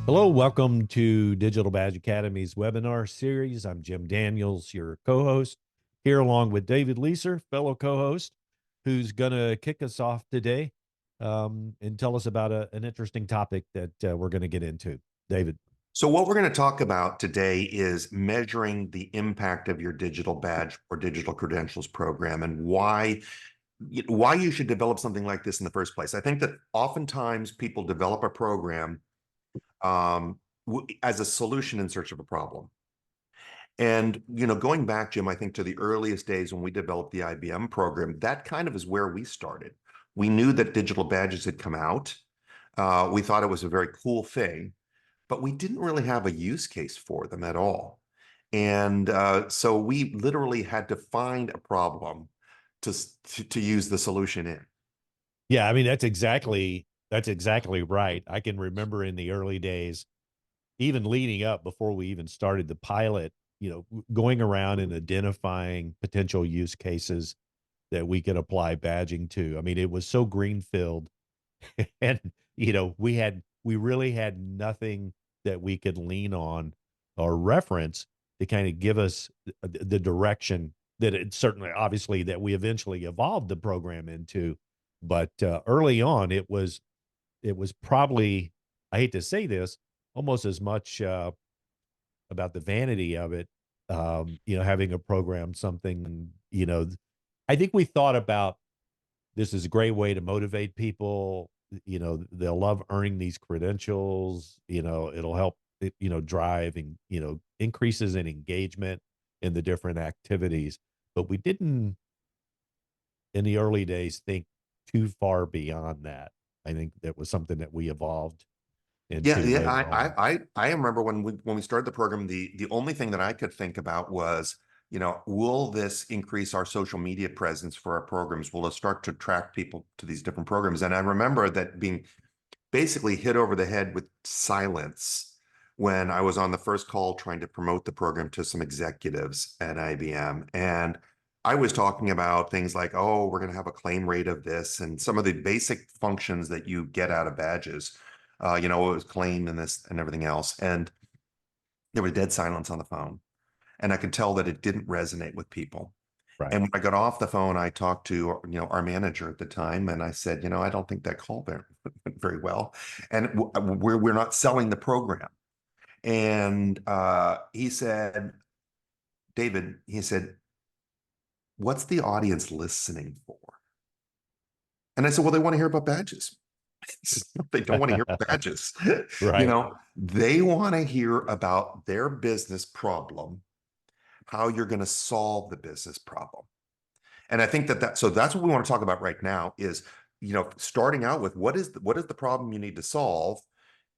Hello, welcome to Digital Badge Academy's webinar series. I'm Jim Daniels, your co-host, here along with David Leeser, fellow co-host, who's going to kick us off today and tell us about an interesting topic that we're going to get into. David. So what we're going to talk about today is measuring the impact of your digital badge or digital credentials program and why you should develop something like this in the first place. I think that oftentimes people develop a program as a solution in search of a problem. And going back, Jim, I think to the earliest days when we developed the IBM program, that kind of is where we started. We knew that digital badges had come out. We thought it was a very cool thing, but we didn't really have a use case for them at all. And so we literally had to find a problem to use the solution in. Yeah, I mean that's exactly right. I can remember in the early days, even leading up before we even started the pilot, going around and identifying potential use cases that we could apply badging to. I mean, it was so greenfield and we really had nothing that we could lean on or reference to kind of give us the direction that it certainly obviously that we eventually evolved the program into. But early on it was probably, I hate to say this, almost as much about the vanity of it, having a program, something, I think we thought about this is a great way to motivate people. They'll love earning these credentials. It'll help, drive and, increases in engagement in the different activities. But we didn't in the early days think too far beyond that. I think that was something that we evolved Yeah, into yeah. later on. I remember when we started the program, the only thing that I could think about was, will this increase our social media presence for our programs? Will it start to attract people to these different programs? And I remember that being basically hit over the head with silence when I was on the first call trying to promote the program to some executives at IBM. And I was talking about things like, oh, we're going to have a claim rate of this and some of the basic functions that you get out of badges. It was claim and this and everything else. And there was dead silence on the phone. And I could tell that it didn't resonate with people. Right. And when I got off the phone, I talked to our manager at the time, and I said, I don't think that call went very well, and we're not selling the program. And he said, David, he said, what's the audience listening for? And I said, well, they want to hear about badges. They don't want to hear about badges. Right. They want to hear about their business problem, how you're going to solve the business problem. And I think so that's what we want to talk about right now is, starting out with what is the problem you need to solve?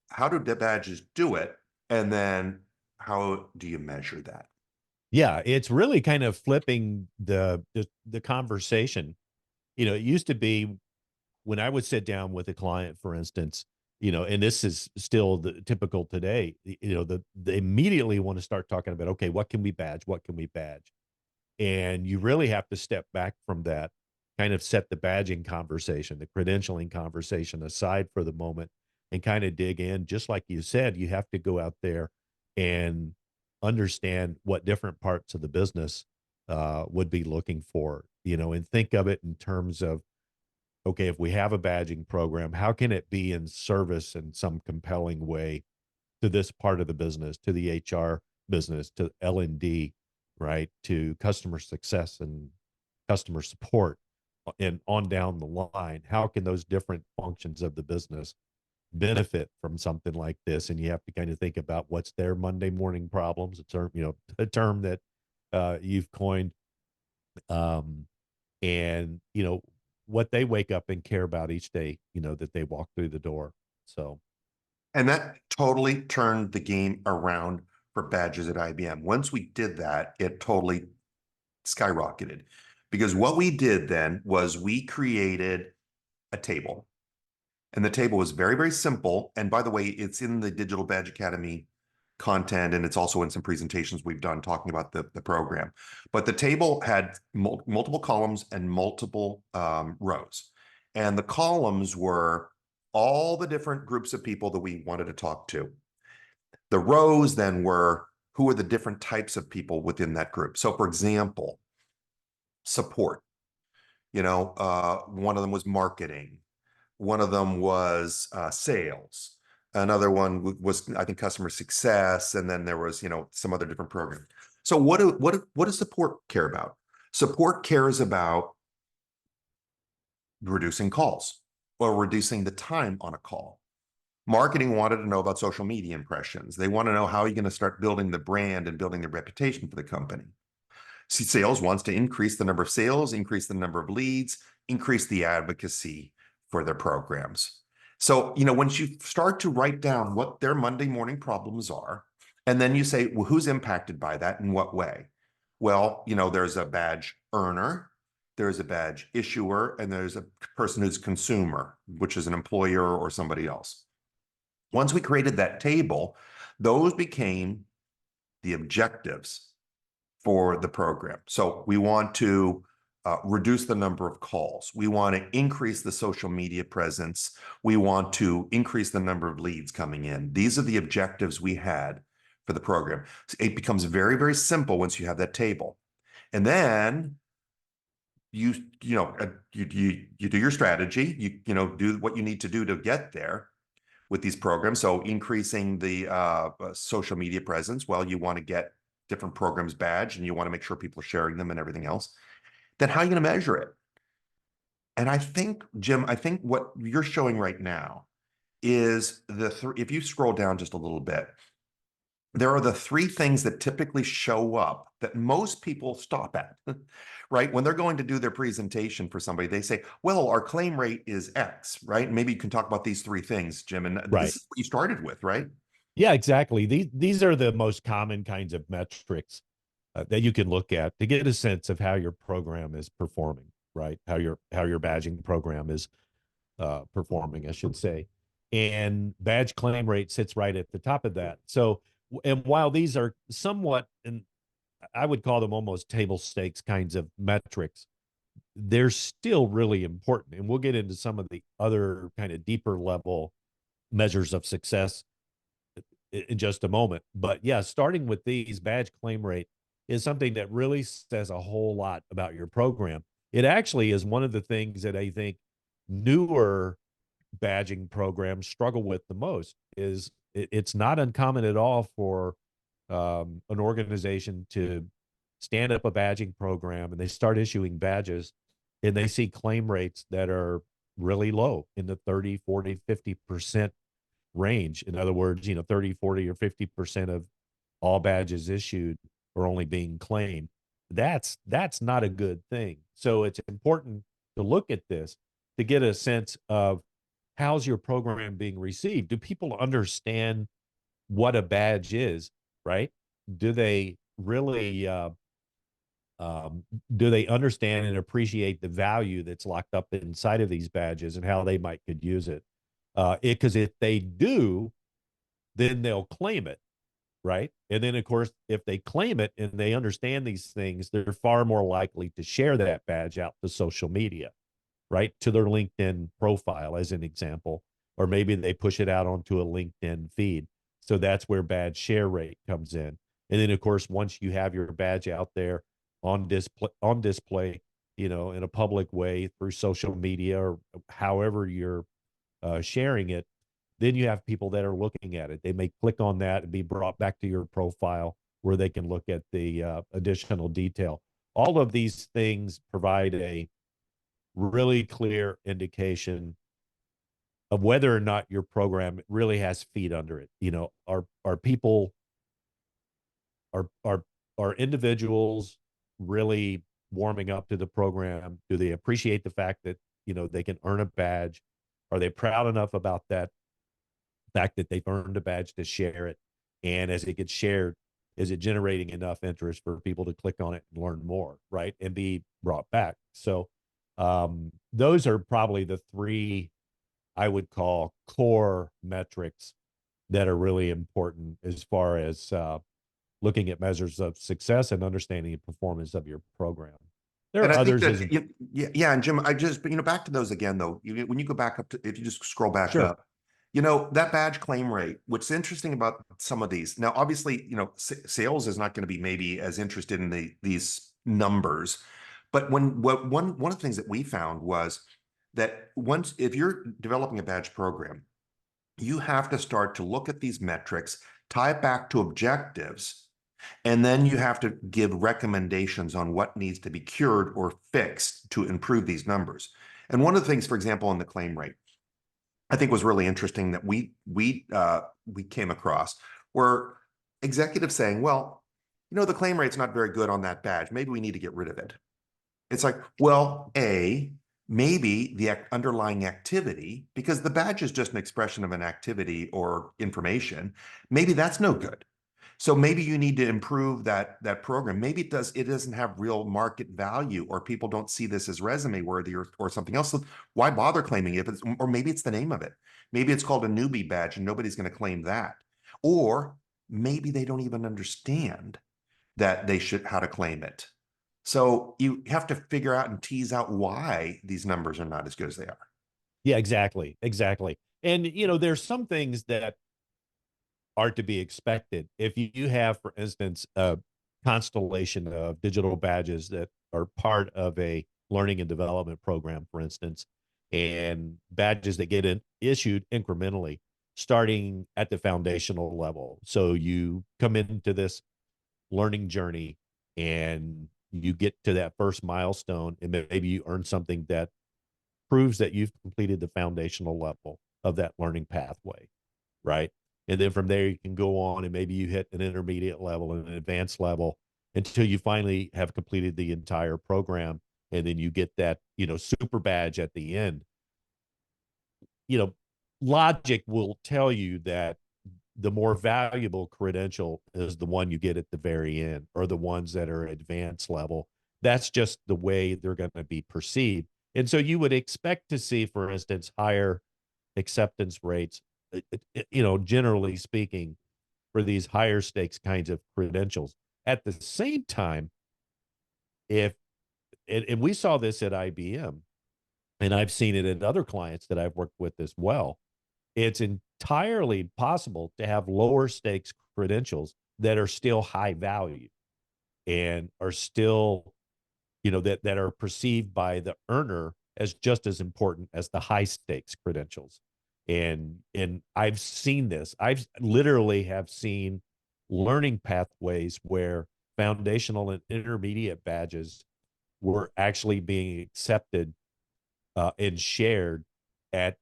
How do the badges do it? And then how do you measure that? Yeah, it's really kind of flipping the conversation. It used to be when I would sit down with a client, for instance, and this is still the typical today, they immediately want to start talking about, okay, what can we badge? What can we badge? And you really have to step back from that, kind of set the badging conversation, the credentialing conversation aside for the moment and kind of dig in. Just like you said, you have to go out there and understand what different parts of the business would be looking for, and think of it in terms of, okay, if we have a badging program, how can it be in service in some compelling way to this part of the business, to the HR business, to L&D, right? To customer success and customer support and on down the line. How can those different functions of the business benefit from something like this? And you have to kind of think about what's their Monday morning problems, a term that you've coined, um, and what they wake up and care about each day, that they walk through the door. So And that totally turned the game around for badges at IBM. Once we did that, it totally skyrocketed because what we did then was we created a table. And the table was very, very simple. And by the way, it's in the Digital Badge Academy content, and it's also in some presentations we've done talking about the program. But the table had multiple columns and multiple rows. And the columns were all the different groups of people that we wanted to talk to. The rows then were who are the different types of people within that group. So for example, support, one of them was marketing. One of them was sales. Another one was, I think, customer success. And then there was, some other different programs. So what does support care about? Support cares about reducing calls or reducing the time on a call. Marketing wanted to know about social media impressions. They want to know how you're going to start building the brand and building the reputation for the company. See, sales wants to increase the number of sales, increase the number of leads, increase the advocacy for their programs. So, once you start to write down what their Monday morning problems are, and then you say, well, who's impacted by that in what way? Well, there's a badge earner, there's a badge issuer, and there's a person who's consumer, which is an employer or somebody else. Once we created that table, those became the objectives for the program. So we want to reduce the number of calls. We want to increase the social media presence. We want to increase the number of leads coming in. These are the objectives we had for the program. It becomes very, very simple once you have that table. And then you do your strategy, do what you need to do to get there with these programs. So increasing the social media presence, well, you want to get different programs badged and you want to make sure people are sharing them and everything else. Then how are you going to measure it? And I think, Jim, what you're showing right now is if you scroll down just a little bit, there are the three things that typically show up that most people stop at, right? When they're going to do their presentation for somebody, they say, well, our claim rate is X, right? Maybe you can talk about these three things, Jim. And Right. this is what you started with, right? Yeah, exactly. These are the most common kinds of metrics that you can look at to get a sense of how your program is performing, right? How your badging program is performing, I should say. And badge claim rate sits right at the top of that. So, and while these are somewhat, and I would call them almost table stakes kinds of metrics, they're still really important. And we'll get into some of the other kind of deeper level measures of success in just a moment. But yeah, starting with these, badge claim rate is something that really says a whole lot about your program. It actually is one of the things that I think newer badging programs struggle with the most. It's not uncommon at all for an organization to stand up a badging program and they start issuing badges and they see claim rates that are really low in the 30, 40, 50% range. In other words, 30, 40, or 50% of all badges issued are only being claimed. That's not a good thing. So it's important to look at this to get a sense of how's your program being received. Do people understand what a badge is, right? Do they really do they understand and appreciate the value that's locked up inside of these badges and how they might could use it? Because if they do, then they'll claim it, right? And then, of course, if they claim it and they understand these things, they're far more likely to share that badge out to social media, right? To their LinkedIn profile, as an example, or maybe they push it out onto a LinkedIn feed. So that's where badge share rate comes in. And then, of course, once you have your badge out there on display, in a public way through social media or however you're sharing it, then you have people that are looking at it. They may click on that and be brought back to your profile where they can look at the additional detail. All of these things provide a really clear indication of whether or not your program really has feet under it. Are people are individuals really warming up to the program? Do they appreciate the fact that they can earn a badge? Are they proud enough about that fact that they've earned a badge to share it? And as it gets shared, is it generating enough interest for people to click on it and learn more, right? And be brought back. So those are probably the three I would call core metrics that are really important as far as looking at measures of success and understanding the performance of your program. There And are I think others that, as yeah, and Jim, I just, back to those again, though, when you go back up to, if you just scroll back sure. up, That badge claim rate, what's interesting about some of these, now, obviously, sales is not going to be maybe as interested in these numbers. But one of the things that we found was that once, if you're developing a badge program, you have to start to look at these metrics, tie it back to objectives, and then you have to give recommendations on what needs to be cured or fixed to improve these numbers. And one of the things, for example, in the claim rate, I think was really interesting that we came across were executives saying, well, the claim rate's not very good on that badge. Maybe we need to get rid of it. It's like, well, maybe the underlying activity, because the badge is just an expression of an activity or information, maybe that's no good. So maybe you need to improve that program. Maybe it doesn't have real market value, or people don't see this as resume worthy, or something else. So why bother claiming it? Or maybe it's the name of it. Maybe it's called a newbie badge and nobody's going to claim that. Or maybe they don't even understand that they should how to claim it. So you have to figure out and tease out why these numbers are not as good as they are. Yeah, exactly. Exactly. And, there's some things that are to be expected. If you have, for instance, a constellation of digital badges that are part of a learning and development program, for instance, and badges that get issued incrementally, starting at the foundational level. So you come into this learning journey and you get to that first milestone, and maybe you earn something that proves that you've completed the foundational level of that learning pathway, right? And then from there, you can go on and maybe you hit an intermediate level and an advanced level until you finally have completed the entire program. And then you get that, super badge at the end. You know, Logic will tell you that the more valuable credential is the one you get at the very end, or the ones that are advanced level. That's just the way they're going to be perceived. And so you would expect to see, for instance, higher acceptance rates, generally speaking, for these higher stakes kinds of credentials. At the same time, if and we saw this at IBM, and I've seen it in other clients that I've worked with as well, it's entirely possible to have lower stakes credentials that are still high value and are still, that are perceived by the earner as just as important as the high stakes credentials. And I've seen this. I've literally have seen learning pathways where foundational and intermediate badges were actually being accepted and shared at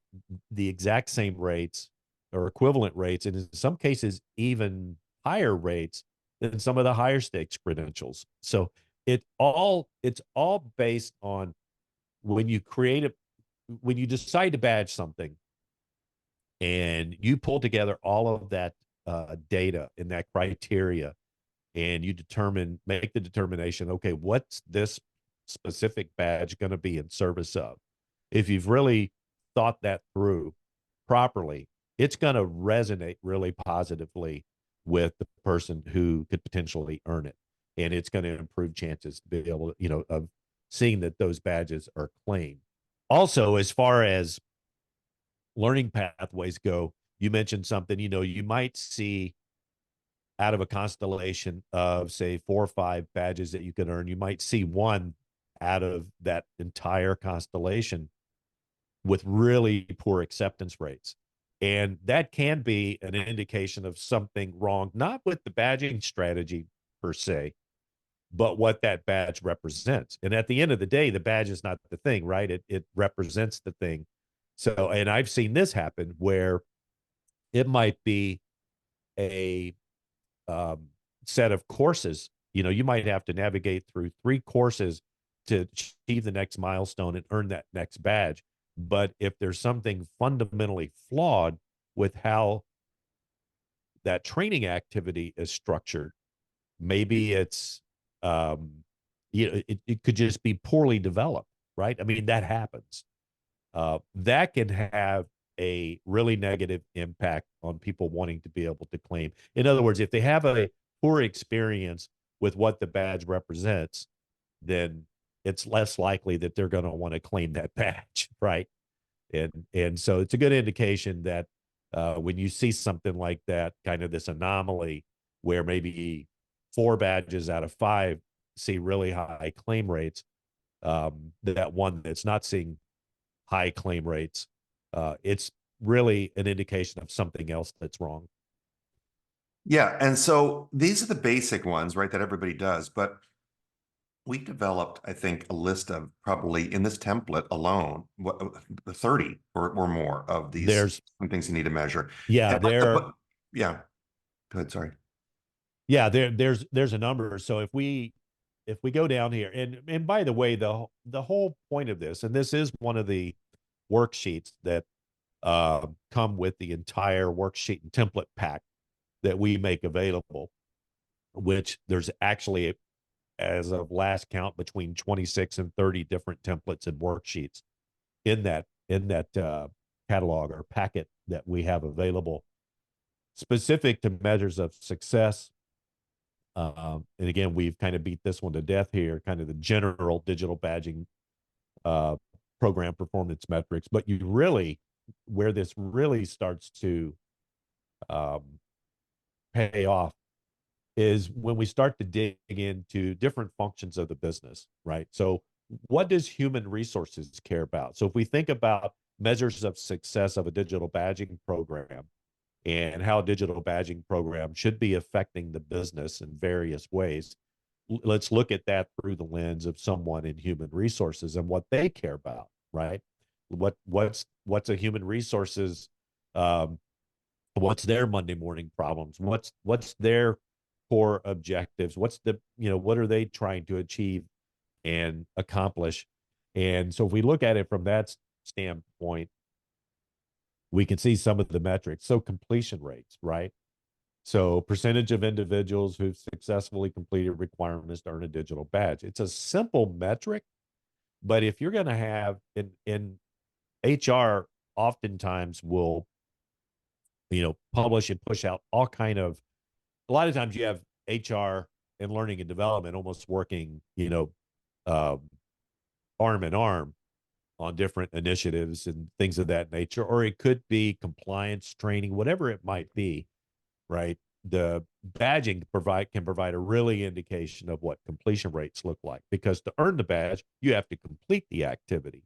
the exact same rates or equivalent rates, and in some cases even higher rates than some of the higher stakes credentials. So it's all based on when you create a when you decide to badge something and you pull together all of that data and that criteria, and you make the determination, okay, what's this specific badge going to be in service of? If you've really thought that through properly, it's going to resonate really positively with the person who could potentially earn it. And it's going to improve chances to be able to, of seeing that those badges are claimed. Also, as far as learning pathways go, you mentioned something, you might see out of a constellation of, say, 4 or 5 badges that you could earn, you might see one out of that entire constellation with really poor acceptance rates. And that can be an indication of something wrong, not with the badging strategy per se, but what that badge represents. And at the end of the day, the badge is not the thing, right? It represents the thing. So, and I've seen this happen where it might be a set of courses. You might have to navigate through 3 courses to achieve the next milestone and earn that next badge. But if there's something fundamentally flawed with how that training activity is structured, maybe it's, it could just be poorly developed, right? I mean, that happens. That can have a really negative impact on people wanting to be able to claim. In other words, if they have a poor experience with what the badge represents, then it's less likely that they're going to want to claim that badge, right? And so it's a good indication that When you see something like that, kind of this anomaly where maybe 4 badges out of 5 see really high claim rates, that one that's not seeing high claim rates, it's really an indication of something else that's wrong. Yeah. And so these are the basic ones, right, that everybody does. But we developed, I think, a list of probably in this template alone, 30 or more of these There's things you need to measure. yeah, And there yeah, go ahead. Sorry. yeah, there's a number. So if we go down here, and by the way, the whole point of this, and this is one of the worksheets that come with the entire worksheet and template pack that we make available, which there's actually, as of last count, between 26 and 30 different templates and worksheets in that catalog or packet that we have available specific to measures of success. And again, we've kind of beat this one to death here, kind of the general digital badging uh, program performance metrics. But you really, where this really starts to um, pay off is when we start to dig into different functions of the business, right? So, what does human resources care about? So, if we think about measures of success of a digital badging program and how a digital badging program should be affecting the business in various ways, let's look at that through the lens of someone in human resources and what they care about, right? What's a human resources um, what's their Monday morning problems? What's their core objectives? What's the, what are they trying to achieve and accomplish? And so if we look at it from that standpoint, we can see some of the metrics. So completion rates, right? So percentage of individuals who've successfully completed requirements to earn a digital badge. It's a simple metric, but if you're going to have in HR, oftentimes will publish and push out all kind of, a lot of times you have HR and learning and development almost working, um, arm in arm on different initiatives and things of that nature, or it could be compliance training, whatever it might be, right? The badging can provide a really indication of what completion rates look like, because to earn the badge, you have to complete the activity.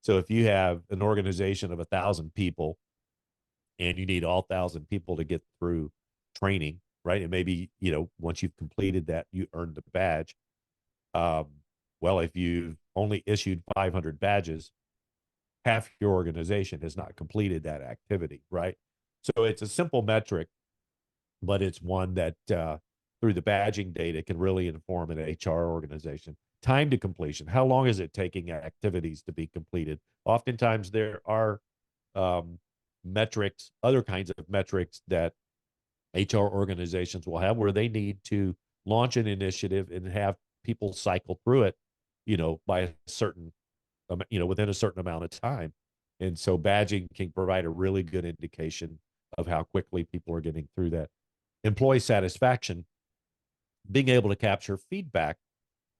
So if you have an organization of 1,000 people and you need all 1,000 people to get through training, right? And maybe, once you've completed that, you earned the badge. Um, well, if you've only issued 500 badges, half your organization has not completed that activity, right? So it's a simple metric, but it's one that through the badging data can really inform an HR organization. Time to completion. How long is it taking activities to be completed? Oftentimes there are um, metrics, other kinds of metrics that HR organizations will have where they need to launch an initiative and have people cycle through it, by a certain, within a certain amount of time. And so badging can provide a really good indication of how quickly people are getting through that. Employee satisfaction, being able to capture feedback.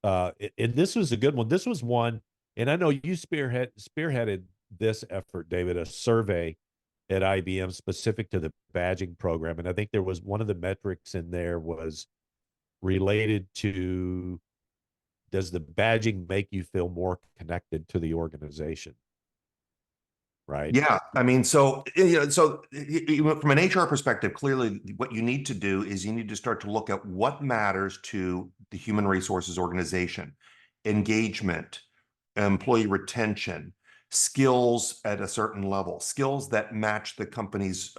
And this was a good one. This was one, and I know you spearheaded this effort, David, a survey at IBM specific to the badging program. And I think there was one of the metrics in there was related to, does the badging make you feel more connected to the organization? Right. Yeah, I mean, from an HR perspective, clearly what you need to do is you need to start to look at what matters to the human resources organization: engagement, employee retention, skills at a certain level, skills that match the company's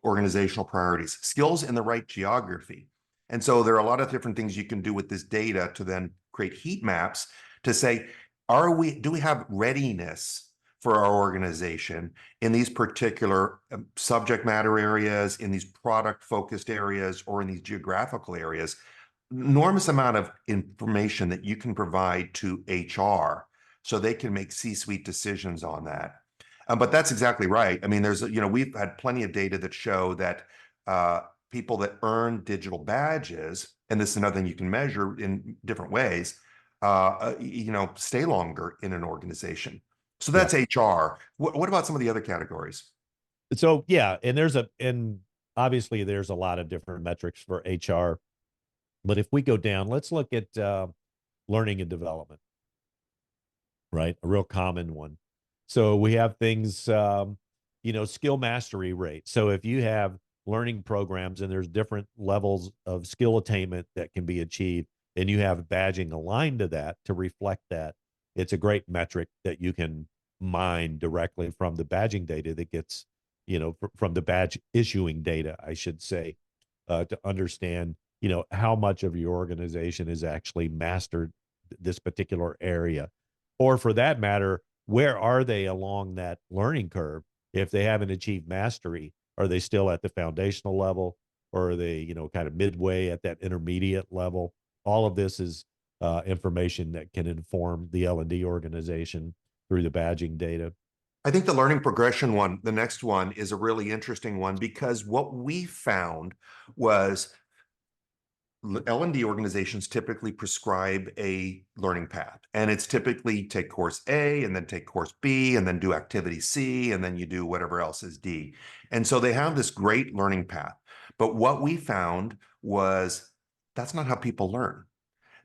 organizational priorities, skills in the right geography. And so there are a lot of different things you can do with this data to then create heat maps to say, do we have readiness for our organization in these particular subject matter areas, in these product focused areas, or in these geographical areas? Enormous amount of information that you can provide to HR so they can make C-suite decisions on that. But that's exactly right. I mean, we've had plenty of data that show that uh, people that earn digital badges, and this is another thing you can measure in different ways, stay longer in an organization. So Yeah. that's HR. What about some of the other categories? So yeah, and obviously there's a lot of different metrics for HR. But if we go down, let's look at learning and development, right? A real common one. So we have things, skill mastery rate. So if you have learning programs and there's different levels of skill attainment that can be achieved, and you have badging aligned to that to reflect that, it's a great metric that you can mine directly from the badging data that gets, from the badge issuing data, I should say, to understand, how much of your organization is actually mastered this particular area, or for that matter, where are they along that learning curve? If they haven't achieved mastery, are they still at the foundational level, or are they, kind of midway at that intermediate level? All of this is information that can inform the L&D organization through the badging data. I think the learning progression one, the next one, is a really interesting one because what we found was L&D organizations typically prescribe a learning path, and it's typically take course A and then take course B and then do activity C and then you do whatever else is D. And so they have this great learning path. But what we found was that's not how people learn.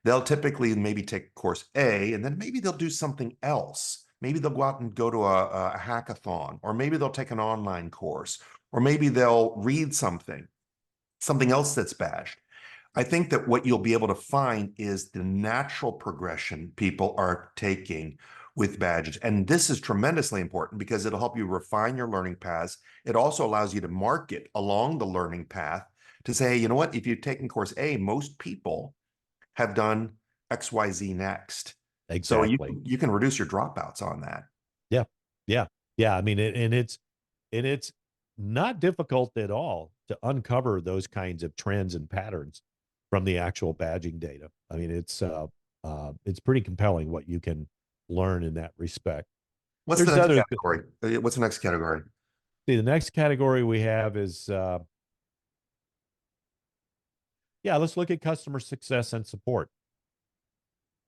They'll typically maybe take course A and then maybe they'll do something else. Maybe they'll go out and go to a hackathon, or maybe they'll take an online course, or maybe they'll read something else that's badged. I think that what you'll be able to find is the natural progression people are taking with badges. And this is tremendously important because it'll help you refine your learning paths. It also allows you to market along the learning path to say, you know what, if you've taken course A, most people have done XYZ next. So Exactly. you can reduce your dropouts on that. Yeah. Yeah. Yeah. I mean, and it's not difficult at all to uncover those kinds of trends and patterns from the actual badging data. I mean, it's pretty compelling what you can learn in that respect. What's the There's next other category? What's the next category? See, the next category we have is yeah, let's look at customer success and support,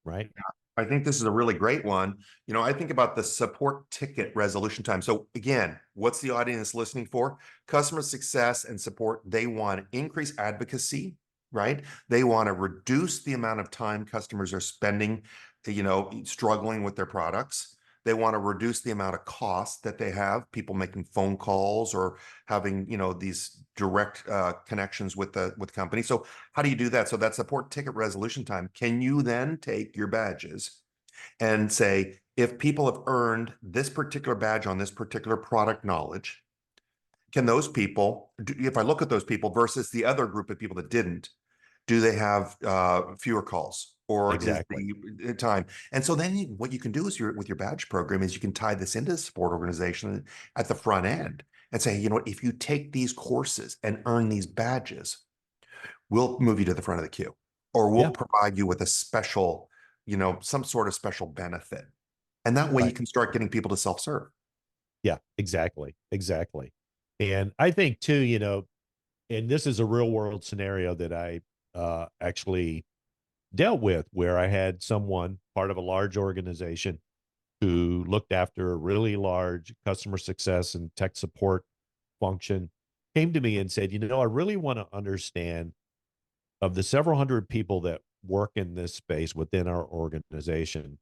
right? I think this is a really great one. I think about the support ticket resolution time. So again, what's the audience listening for? Customer success and support. They want increased advocacy, right? They want to reduce the amount of time customers are spending, struggling with their products. They want to reduce the amount of cost that they have, people making phone calls or having, these direct connections with the company. So how do you do that? So that support ticket resolution time, can you then take your badges and say, if people have earned this particular badge on this particular product knowledge, can those people, if I look at those people versus the other group of people that didn't, do they have fewer calls, or is Exactly. the time? And so then what you can do is with your badge program is you can tie this into the support organization at the front end and say, you know what, if you take these courses and earn these badges, we'll move you to the front of the queue, or we'll Yeah. provide you with a special, some sort of special benefit. And that way you Right. can start getting people to self-serve. Yeah. Exactly. Exactly. And I think too, and this is a real world scenario that I actually dealt with, where I had someone part of a large organization who looked after a really large customer success and tech support function, came to me and said, I really want to understand, of the several hundred people that work in this space within our organization,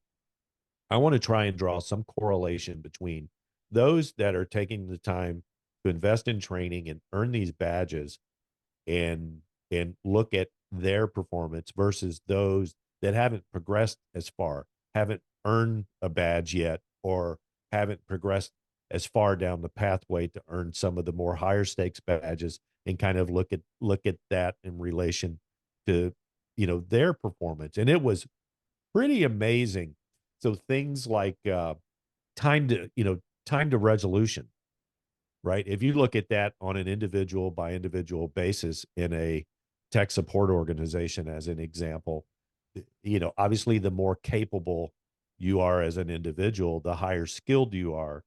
I want to try and draw some correlation between those that are taking the time to invest in training and earn these badges, and look at their performance versus those that haven't progressed as far, haven't earned a badge yet, or haven't progressed as far down the pathway to earn some of the more higher stakes badges, and kind of look at that in relation to, their performance. And it was pretty amazing. So things like time to resolution, right? If you look at that on an individual by individual basis in a tech support organization, as an example, obviously the more capable you are as an individual, the higher skilled you are,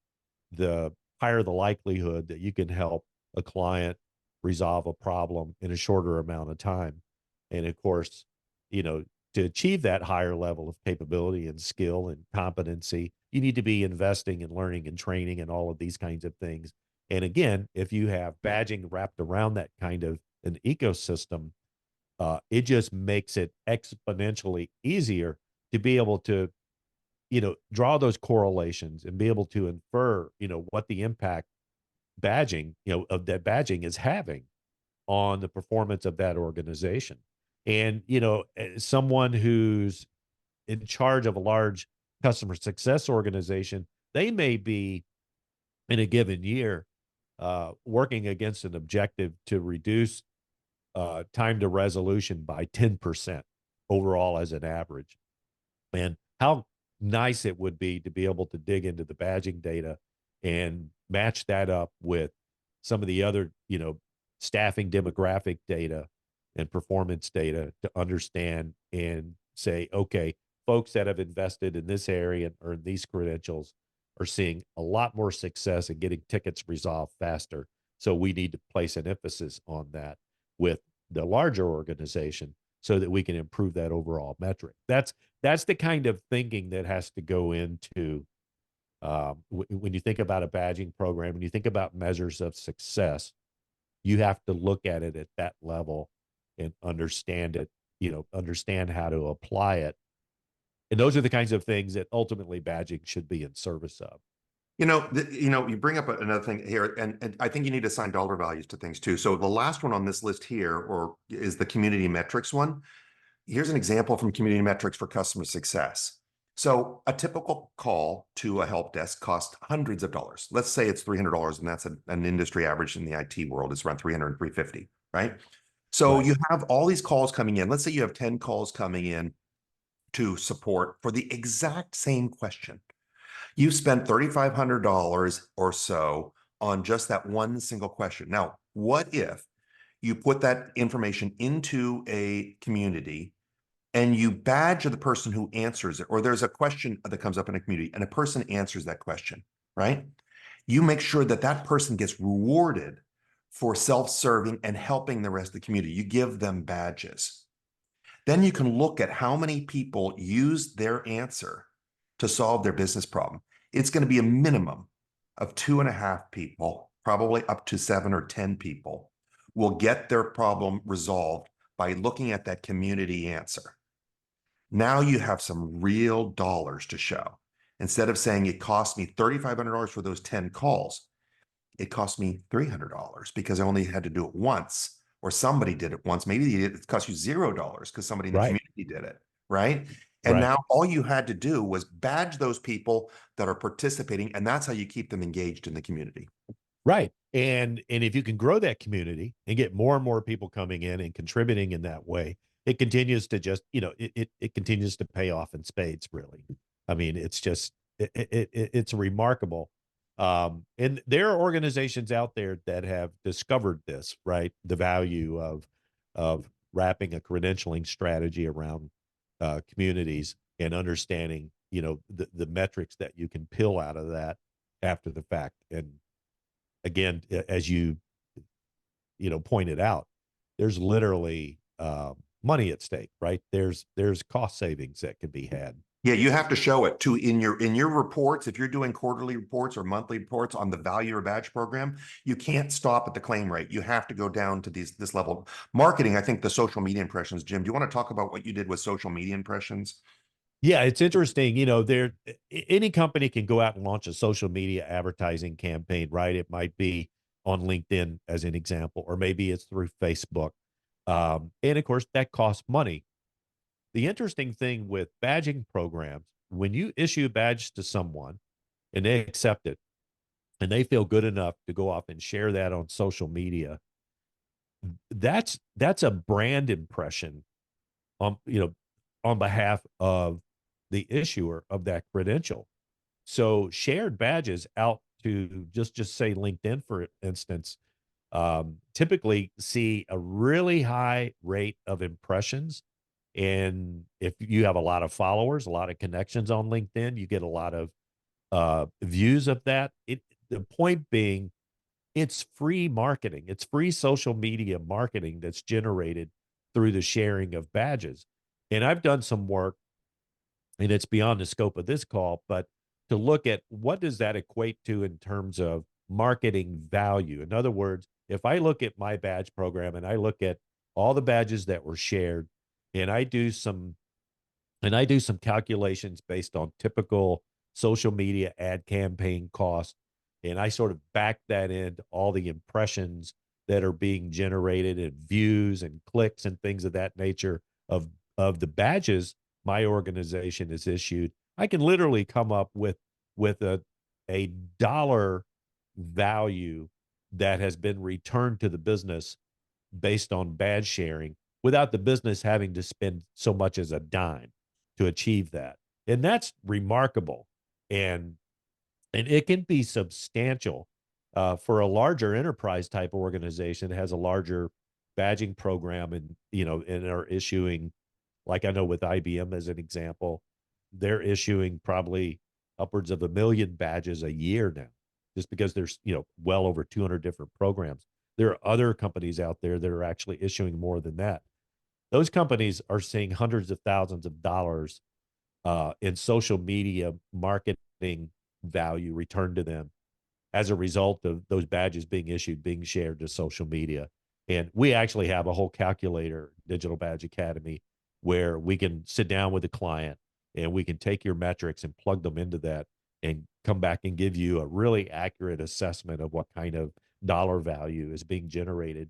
the higher the likelihood that you can help a client resolve a problem in a shorter amount of time. And of course, you know, to achieve that higher level of capability and skill and competency, you need to be investing in learning and training and all of these kinds of things. And again, if you have badging wrapped around that kind of an ecosystem, it just makes it exponentially easier to be able to, draw those correlations and be able to infer, what the impact badging, of that badging is having on the performance of that organization. And, someone who's in charge of a large customer success organization, they may be in a given year working against an objective to reduce time to resolution by 10% overall as an average. And how nice it would be to be able to dig into the badging data and match that up with some of the other, staffing demographic data and performance data to understand and say, okay, folks that have invested in this area and earned these credentials are seeing a lot more success in getting tickets resolved faster. So we need to place an emphasis on that with the larger organization so that we can improve that overall metric. That's the kind of thinking that has to go into when you think about a badging program, when you think about measures of success, you have to look at it at that level and understand it, understand how to apply it. And those are the kinds of things that ultimately badging should be in service of. You bring up another thing here, and I think you need to assign dollar values to things too. So the last one on this list here, or is the community metrics one. Here's an example from community metrics for customer success. So a typical call to a help desk costs hundreds of dollars. Let's say it's $300, and that's an industry average in the IT world. It's around 300, 350, right? So Right. you have all these calls coming in. Let's say you have 10 calls coming in to support for the exact same question. You've spent $3,500 or so on just that one single question. Now, what if you put that information into a community and you badge the person who answers it, or there's a question that comes up in a community and a person answers that question, right? You make sure that that person gets rewarded for self-serving and helping the rest of the community. You give them badges. Then you can look at how many people use their answer to solve their business problem. It's going to be a minimum of 2.5 people, probably up to 7 or 10 people, will get their problem resolved by looking at that community answer. Now you have some real dollars to show. Instead of saying it cost me $3,500 for those 10 calls, it cost me $300 because I only had to do it once, or somebody did it once. Maybe it cost you $0 because somebody in the Right. community did it, right? And Right. now all you had to do was badge those people that are participating, and that's how you keep them engaged in the community. Right. And if you can grow that community and get more and more people coming in and contributing in that way, it continues to just, it continues to pay off in spades, really. I mean, it's just it's remarkable. And there are organizations out there that have discovered this, right? The value of wrapping a credentialing strategy around communities and understanding, the metrics that you can peel out of that after the fact. And again, as you pointed out, there's literally money at stake, right? There's cost savings that can be had. Yeah, you have to show it too in your reports. If you're doing quarterly reports or monthly reports on the value or badge program, you can't stop at the claim rate. You have to go down to this level. Marketing, I think the social media impressions. Jim, do you want to talk about what you did with social media impressions? Yeah, it's interesting. Any company can go out and launch a social media advertising campaign, right? It might be on LinkedIn as an example, or maybe it's through Facebook. And of course, that costs money. The interesting thing with badging programs, when you issue a badge to someone and they accept it and they feel good enough to go off and share that on social media, that's a brand impression on behalf of the issuer of that credential. So shared badges out to just say LinkedIn, for instance, typically see a really high rate of impressions. And if you have a lot of followers, a lot of connections on LinkedIn, you get a lot of views of that. The point being, it's free marketing. It's free social media marketing that's generated through the sharing of badges. And I've done some work, and it's beyond the scope of this call, but to look at what does that equate to in terms of marketing value. In other words, if I look at my badge program and I look at all the badges that were shared, and I do some calculations based on typical social media ad campaign costs, and I sort of back that into all the impressions that are being generated and views and clicks and things of that nature of the badges my organization is issued. I can literally come up with a dollar value that has been returned to the business based on badge sharing without the business having to spend so much as a dime to achieve that. And that's remarkable. And and it can be substantial for a larger enterprise type organization that has a larger badging program and and are issuing, like I know with IBM as an example, they're issuing probably upwards of 1 million badges a year now, just because there's well over 200 different programs. There are other companies out there that are actually issuing more than that. Those companies are seeing hundreds of thousands of dollars in social media marketing value returned to them as a result of those badges being issued, being shared to social media. And we actually have a whole calculator, Digital Badge Academy, where we can sit down with the client and we can take your metrics and plug them into that and come back and give you a really accurate assessment of what kind of dollar value is being generated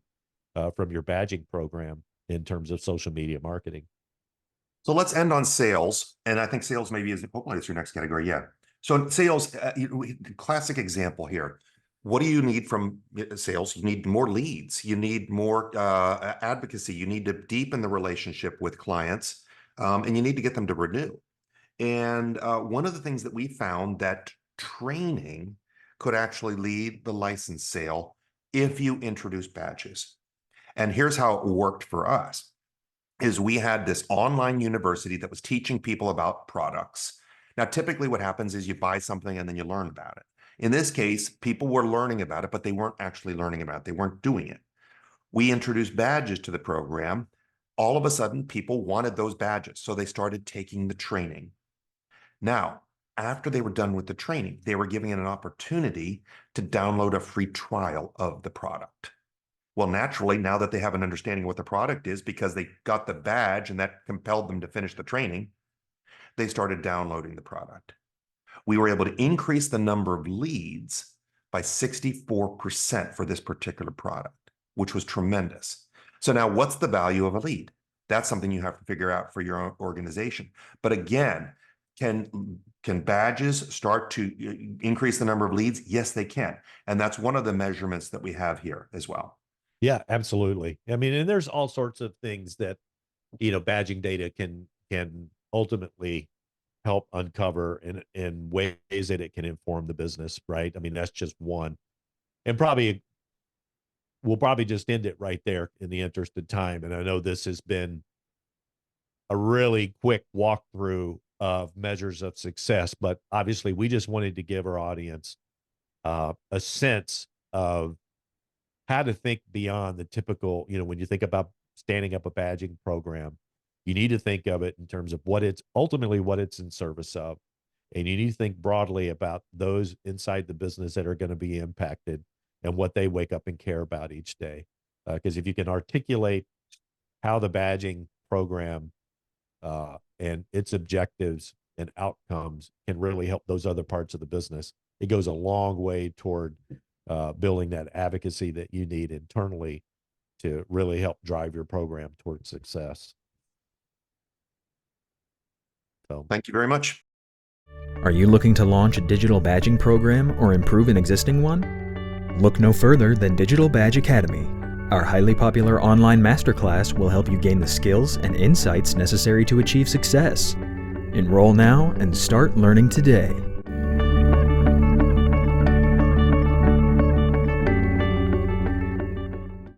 from your badging program in terms of social media marketing. So let's end on sales. And I think sales maybe is, hopefully it's your next category. Yeah. So in sales, classic example here. What do you need from sales? You need more leads. You need more advocacy. You need to deepen the relationship with clients, and you need to get them to renew. And one of the things that we found that training could actually lead the license sale if you introduce badges. And here's how it worked for us. Is we had this online university that was teaching people about products. Now, typically what happens is you buy something and then you learn about it. In this case, people were learning about it, but they weren't actually learning about it. They weren't doing it. We introduced badges to the program. All of a sudden, people wanted those badges, so they started taking the training. Now, after they were done with the training, they were given an opportunity to download a free trial of the product. Well, naturally, now that they have an understanding of what the product is, because they got the badge and that compelled them to finish the training, they started downloading the product. We were able to increase the number of leads by 64% for this particular product, which was tremendous. So now what's the value of a lead? That's something you have to figure out for your own organization. But again, can badges start to increase the number of leads? Yes, they can. And that's one of the measurements that we have here as well. Yeah, absolutely. I mean, and there's all sorts of things that, badging data can ultimately help uncover in ways that it can inform the business, right? I mean, that's just one. And we'll probably just end it right there in the interest of time. And I know this has been a really quick walkthrough of measures of success, but obviously we just wanted to give our audience a sense of how to think beyond the typical, when you think about standing up a badging program, you need to think of it in terms of what it's in service of. And you need to think broadly about those inside the business that are going to be impacted and what they wake up and care about each day. Because if you can articulate how the badging program and its objectives and outcomes can really help those other parts of the business, it goes a long way toward building that advocacy that you need internally to really help drive your program towards success. So, thank you very much. Are you looking to launch a digital badging program or improve an existing one? Look no further than Digital Badge Academy. Our highly popular online masterclass will help you gain the skills and insights necessary to achieve success. Enroll now and start learning today.